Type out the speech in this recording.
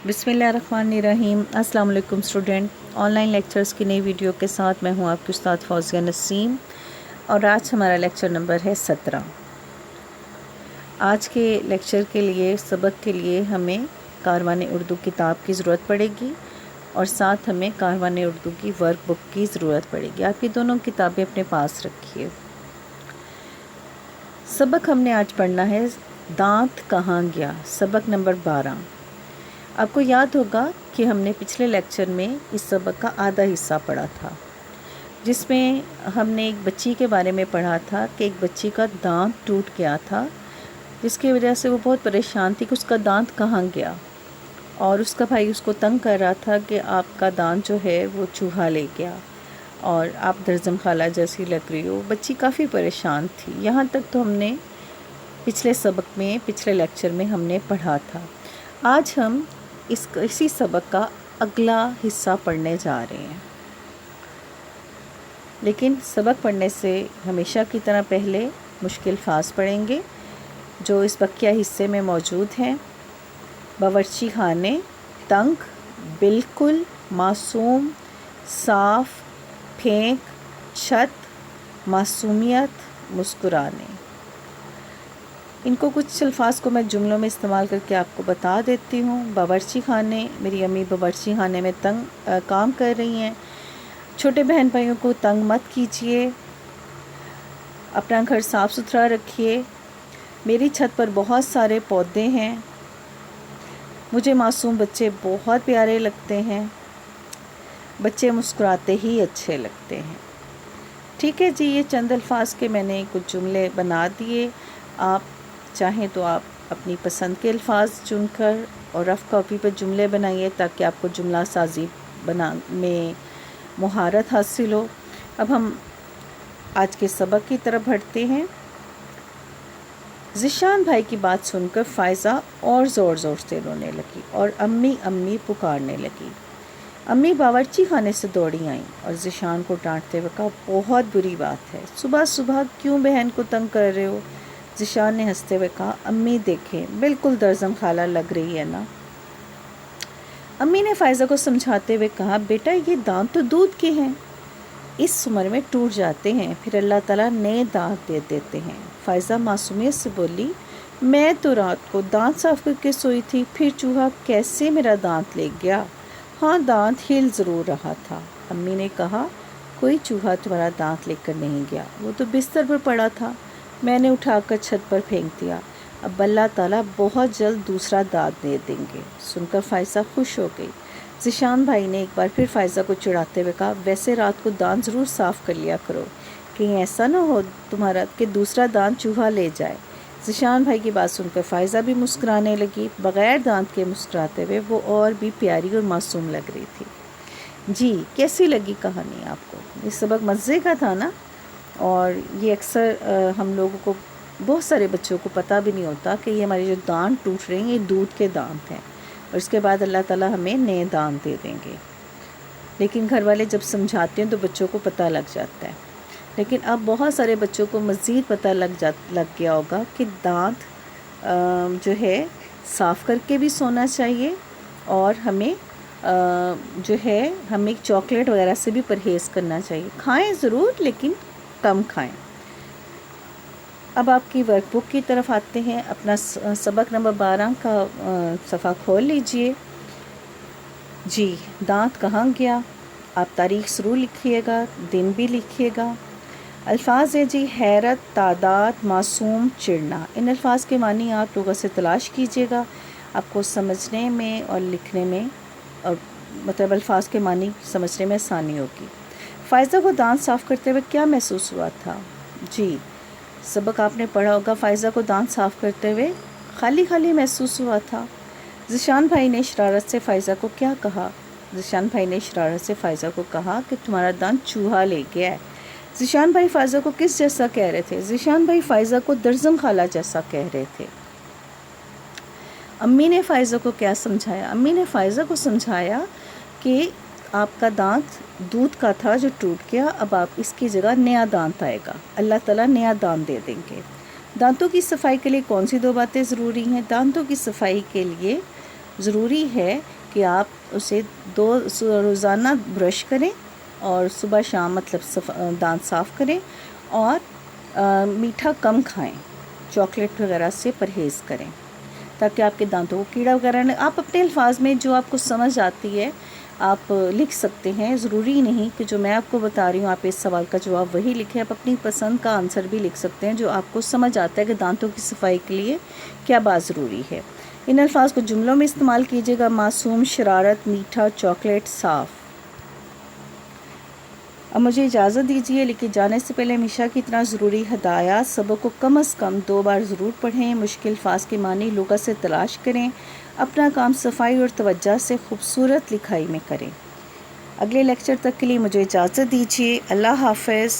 बिस्मिल्लाहिर्रहमानिर्रहीम। अस्सलाम वालेकुम स्टूडेंट। ऑनलाइन लेक्चर्स की नई वीडियो के साथ मैं हूं आपकी उस्ताद फौजिया नसीम और आज हमारा लेक्चर नंबर है 17। आज के लेक्चर के लिए सबक के लिए हमें कारवान उर्दू किताब की ज़रूरत पड़ेगी और साथ हमें कारवान उर्दू की वर्क बुक की ज़रूरत पड़ेगी। आप ये दोनों किताबें अपने पास रखिए। सबक हमने आज पढ़ना है दांत कहाँ गया, सबक नंबर 12। आपको याद होगा कि हमने पिछले लेक्चर में इस सबक का आधा हिस्सा पढ़ा था, जिसमें हमने एक बच्ची के बारे में पढ़ा था कि एक बच्ची का दांत टूट गया था, जिसकी वजह से वो बहुत परेशान थी कि उसका दांत कहाँ गया, और उसका भाई उसको तंग कर रहा था कि आपका दांत जो है वो चूहा ले गया और आप दरजम खाला जैसी लग रही हो। बच्ची काफ़ी परेशान थी। यहाँ तक तो हमने पिछले सबक में, पिछले लेक्चर में हमने पढ़ा था। आज हम इसी सबक का अगला हिस्सा पढ़ने जा रहे हैं, लेकिन सबक पढ़ने से हमेशा की तरह पहले मुश्किल अल्फाज पढ़ेंगे जो इस बकिया हिस्से में मौजूद हैं। बावर्ची खाने, तंग, बिल्कुल, मासूम, साफ, फेंक, छत, मासूमियत, मुस्कुराने। इनको कुछ अल्फाज को मैं जुमलों में इस्तेमाल करके आपको बता देती हूँ। बावर्ची खाने, मेरी अम्मी बावर्ची खाने में काम कर रही हैं। छोटे बहन भाइयों को तंग मत कीजिए, अपना घर साफ़ सुथरा रखिए। मेरी छत पर बहुत सारे पौधे हैं, मुझे मासूम बच्चे बहुत प्यारे लगते हैं, बच्चे मुस्कुराते ही अच्छे लगते हैं। ठीक है जी, ये चंद अल्फाज के मैंने कुछ जुमले बना दिए। आप चाहें तो आप अपनी पसंद के अल्फाज चुनकर और रफ़ कॉपी पर जुमले बनाइए ताकि आपको जुमला साजी में महारत हासिल हो। अब हम आज के सबक की तरफ बढ़ते हैं। ज़िशान भाई की बात सुनकर फ़ायज़ा और ज़ोर ज़ोर से रोने लगी और अम्मी अम्मी पुकारने लगी। अम्मी बावर्ची खाने से दौड़ी आईं और ज़िशान को डांटते हुए कहा, बहुत बुरी बात है, सुबह सुबह क्यों बहन को तंग कर रहे हो। ज़िशान ने हंसते हुए कहा, अम्मी देखें, बिल्कुल दरजम खाला लग रही है ना। अम्मी ने फ़ायज़ा को समझाते हुए कहा, बेटा ये दांत तो दूध के हैं, इस उम्र में टूट जाते हैं, फिर अल्लाह ताला नए दांत दे देते हैं। फ़ायज़ा मासूमियत से बोली, मैं तो रात को दांत साफ़ करके सोई थी, फिर चूहा कैसे मेरा दांत ले गया। हाँ, दांत हिल ज़रूर रहा था। अम्मी ने कहा, कोई चूहा तुम्हारा दांत लेकर नहीं गया, वो तो बिस्तर पर पड़ा था, मैंने उठाकर छत पर फेंक दिया। अब अल्लाह ताला बहुत जल्द दूसरा दांत दे देंगे। सुनकर फ़ायज़ा खुश हो गई। ज़िशान भाई ने एक बार फिर फ़ायज़ा को चिढ़ाते हुए कहा, वैसे रात को दांत ज़रूर साफ़ कर लिया करो, कहीं ऐसा ना हो तुम्हारा कि दूसरा दांत चूहा ले जाए। ज़िशान भाई की बात सुनकर फ़ायज़ा भी मुस्कुराने लगी। बग़ैर दांत के मुस्कुराते हुए वो और भी प्यारी और मासूम लग रही थी। जी, कैसी लगी कहानी आपको? ये सबक मज़े का था ना। और ये अक्सर हम लोगों को, बहुत सारे बच्चों को पता भी नहीं होता कि ये हमारे जो दांत टूट रहे हैं ये दूध के दांत हैं और इसके बाद अल्लाह ताला हमें नए दांत दे देंगे। लेकिन घर वाले जब समझाते हैं तो बच्चों को पता लग जाता है। लेकिन अब बहुत सारे बच्चों को मज़ीद पता लग गया होगा कि दांत जो है साफ़ करके भी सोना चाहिए और हमें जो है हमें चॉकलेट वगैरह से भी परहेज़ करना चाहिए। खाएं ज़रूर, लेकिन कम खाएं। अब आपकी वर्कबुक की तरफ आते हैं। अपना सबक नंबर 12 का सफ़ा खोल लीजिए। जी, दांत कहाँ गया, आप तारीख़ ज़रूर लिखिएगा, दिन भी लिखिएगा। अल्फाज है जी, हैरत, तादाद, मासूम, चिढ़ना। इन अल्फाज के मानी आप लोगों से तलाश कीजिएगा, आपको समझने में और लिखने में, और मतलब अल्फाज के मानी समझने में आसानी होगी। फ़ायज़ा को दांत साफ़ करते हुए क्या महसूस हुआ था? जी, सबक आपने पढ़ा होगा। फ़ायज़ा को दांत साफ़ करते हुए खाली खाली महसूस हुआ था। ज़िशान भाई ने शरारत से फ़ायज़ा को क्या कहा? ज़िशान भाई ने शरारत से फ़ायज़ा को कहा कि तुम्हारा दांत चूहा ले गया है। ज़िशान भाई फ़ायज़ा को किस जैसा कह रहे थे? ज़िशान भाई फ़ायज़ा को दरजम खाला जैसा कह रहे थे। अम्मी ने फ़ायज़ा को क्या समझाया? अम्मी ने फ़ायज़ा को समझाया कि आपका दांत दूध का था जो टूट गया, अब आप इसकी जगह नया दांत आएगा, अल्लाह ताला नया दांत दे देंगे। दांतों की सफाई के लिए कौन सी दो बातें ज़रूरी हैं? दांतों की सफाई के लिए ضروری ہے کہ آپ اسے روزانہ برش کریں اور صبح شام مطلب دانت صاف کریں، اور میٹھا کم کھائیں، چاکلیٹ وغیرہ سے پرہیز کریں تاکہ آپ کے دانتوں کو کیڑا وغیرہ نہ۔ آپ اپنے الفاظ میں جو آپ کو سمجھ آتی ہے آپ لکھ سکتے ہیں، ضروری نہیں کہ جو میں آپ کو بتا رہی ہوں آپ اس سوال کا جواب وہی لکھیں، آپ اپنی پسند کا آنسر بھی لکھ سکتے ہیں جو آپ کو سمجھ آتا ہے کہ دانتوں کی صفائی کے لیے کیا بات ضروری ہے۔ ان الفاظ کو جملوں میں استعمال کیجیے گا: معصوم، شرارت، میٹھا، چاکلیٹ، صاف۔ اب مجھے اجازت دیجیے، لیکن جانے سے پہلے ہمیشہ کی طرح ضروری ہدایات: سبق کو کم از کم 2 بار ضرور پڑھیں، مشکل الفاظ کے معنی لغت سے تلاش کریں، اپنا کام صفائی اور توجہ سے خوبصورت لکھائی میں کریں۔ اگلے لیکچر تک کے لیے مجھے اجازت دیجیے۔ اللہ حافظ۔